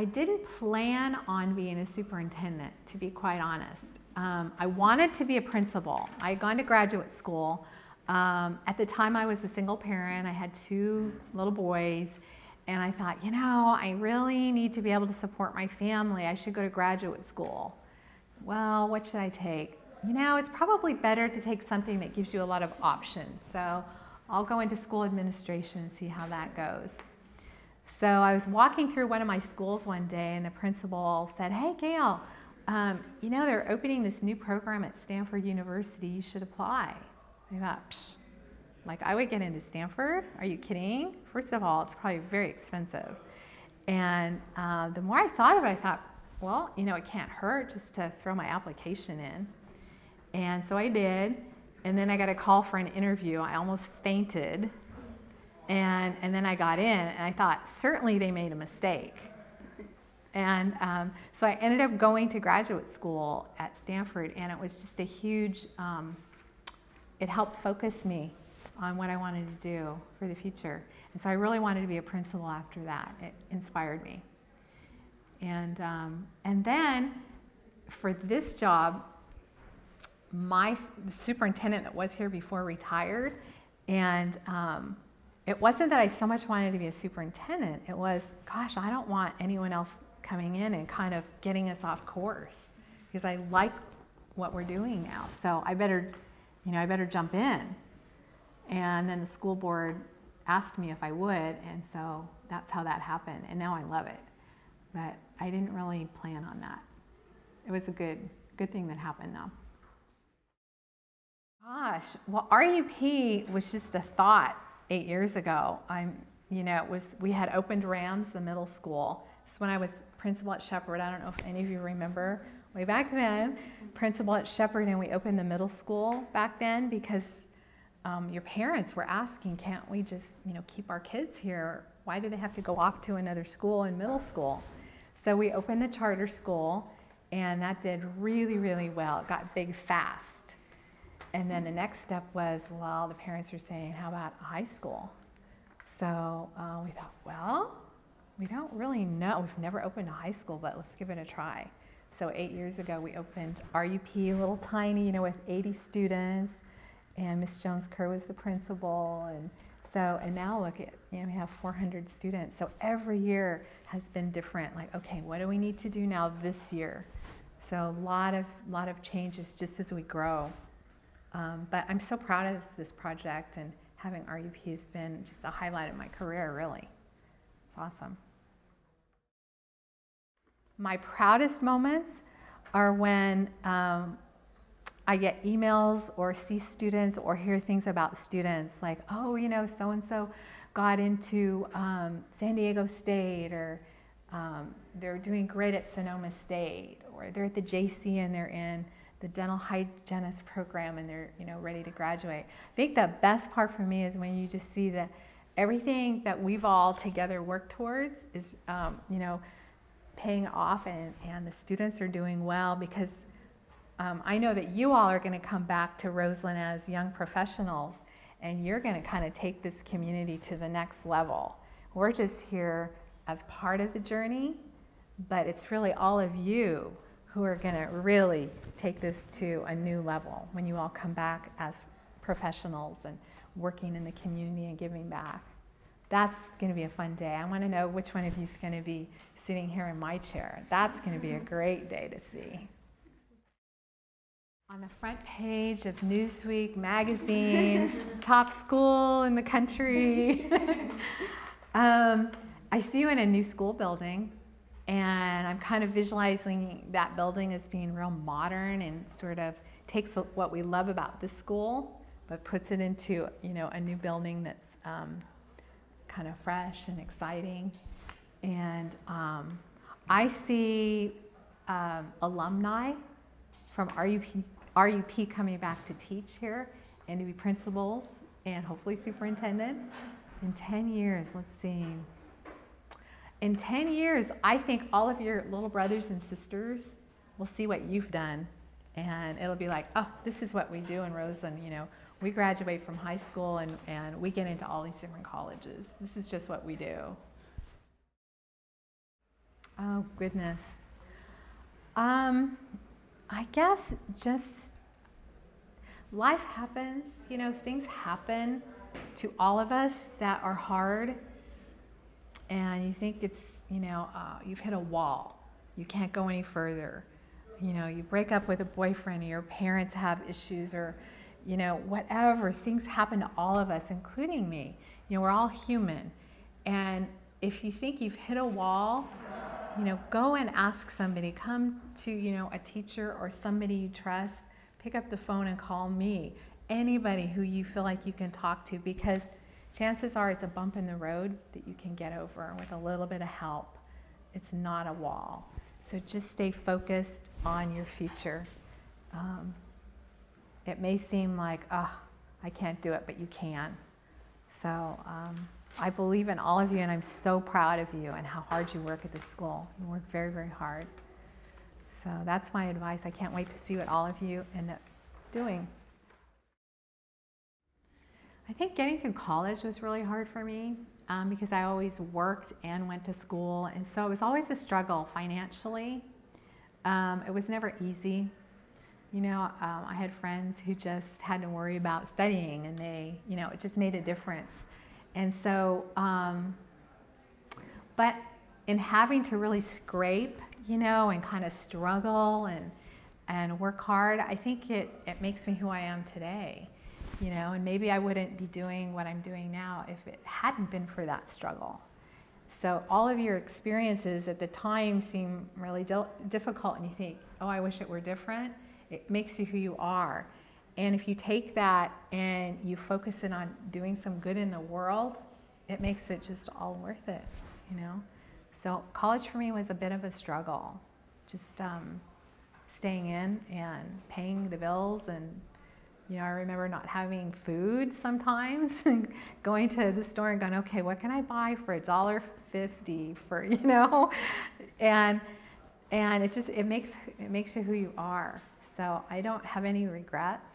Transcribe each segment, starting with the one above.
I didn't plan on being a superintendent, to be quite honest. I wanted to be a principal. I had gone to graduate school. At the time I was a single parent. I had 2 little boys, and I thought, you know, I really need to be able to support my family. I should go to graduate school. Well, what should I take? You know, it's probably better to take something that gives you a lot of options. So I'll go into school administration and see how that goes. So I was walking through one of my schools one day, and the principal said, hey, Gail, you know, they're opening this new program at Stanford University. You should apply. I thought, psh, like I would get into Stanford? Are you kidding? First of all, it's probably very expensive. And the more I thought of it, I thought, well, you know, it can't hurt just to throw my application in. And so I did. And then I got a call for an interview. I almost fainted. And then I got in, and I thought, certainly they made a mistake. And so I ended up going to graduate school at Stanford, and it was just a huge, it helped focus me on what I wanted to do for the future. And so I really wanted to be a principal after that. It inspired me. And then for this job, the superintendent that was here before retired, and it wasn't that I so much wanted to be a superintendent. It was, gosh, I don't want anyone else coming in and kind of getting us off course, because I like what we're doing now. So I better jump in. And then the school board asked me if I would, and so that's how that happened. And now I love it. But I didn't really plan on that. It was a good thing that happened though. Gosh, well, R.U.P was just a thought 8 years ago. We had opened Rams, the middle school. So when I was principal at Shepherd, I don't know if any of you remember, way back then, principal at Shepherd, and we opened the middle school back then because your parents were asking, can't we just, keep our kids here? Why do they have to go off to another school in middle school? So we opened the charter school, and that did really, really well. It got big fast. And then the next step was, well, the parents were saying, how about a high school? So we thought, well, we don't really know. We've never opened a high school, but let's give it a try. So 8 years ago, we opened R.U.P, a little tiny, with 80 students, and Miss Jones-Kerr was the principal. And now look at, we have 400 students. So every year has been different. Like, okay, what do we need to do now this year? So a lot of changes just as we grow. But I'm so proud of this project, and having R.U.P has been just the highlight of my career, really. It's awesome. My proudest moments are when I get emails or see students or hear things about students like, oh, so-and-so got into San Diego State, or they're doing great at Sonoma State, or they're at the JC and they're in the dental hygienist program and they're ready to graduate. I think the best part for me is when you just see that everything that we've all together worked towards is paying off, and the students are doing well, because I know that you all are going to come back to Roseland as young professionals, and you're going to kind of take this community to the next level. We're just here as part of the journey, but it's really all of you who are going to really take this to a new level when you all come back as professionals and working in the community and giving back. That's going to be a fun day. I want to know which one of you is going to be sitting here in my chair. That's going to be a great day to see. On the front page of Newsweek magazine, top school in the country. I see you in a new school building. And I'm kind of visualizing that building as being real modern and sort of takes what we love about this school, but puts it into a new building that's kind of fresh and exciting. And I see alumni from R.U.P coming back to teach here and to be principals and hopefully superintendent. In 10 years, let's see. In 10 years, I think all of your little brothers and sisters will see what you've done, and it'll be like, oh, this is what we do in Roseland. We graduate from high school and we get into all these different colleges. This is just what we do. Oh, goodness. I guess just life happens, you know, things happen to all of us that are hard, and you think it's, you know, you've hit a wall. You can't go any further. You know, you break up with a boyfriend, or your parents have issues, or, you know, whatever. Things happen to all of us, including me. You know, we're all human. And if you think you've hit a wall, you know, go and ask somebody. Come to, you know, a teacher or somebody you trust. Pick up the phone and call me. Anybody who you feel like you can talk to, because chances are it's a bump in the road that you can get over with a little bit of help. It's not a wall. So just stay focused on your future. It may seem like, oh, I can't do it, but you can. So I believe in all of you, and I'm so proud of you and how hard you work at this school. You work very, very hard. So that's my advice. I can't wait to see what all of you end up doing. I think getting through college was really hard for me because I always worked and went to school, and so it was always a struggle financially. It was never easy. You know, I had friends who just had to worry about studying, and they, you know, it just made a difference. And so, but in having to really scrape, you know, and kind of struggle and work hard, I think it makes me who I am today. You know, and maybe I wouldn't be doing what I'm doing now if it hadn't been for that struggle. So all of your experiences at the time seem really difficult, and you think, oh, I wish it were different. It makes you who you are. And if you take that and you focus in on doing some good in the world, it makes it just all worth it, you know. So college for me was a bit of a struggle, just staying in and paying the bills. And you know, I remember not having food sometimes, going to the store and going, okay, what can I buy for $1.50 for, you know? And it makes you who you are. So I don't have any regrets,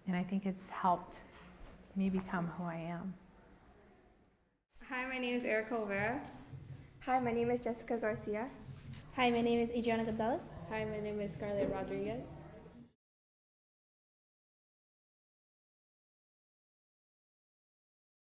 and I think it's helped me become who I am. Hi, my name is Erica Olvera. Hi, my name is Jessica Garcia. Hi, my name is Adriana Gonzalez. Hi, my name is Scarlett Rodriguez.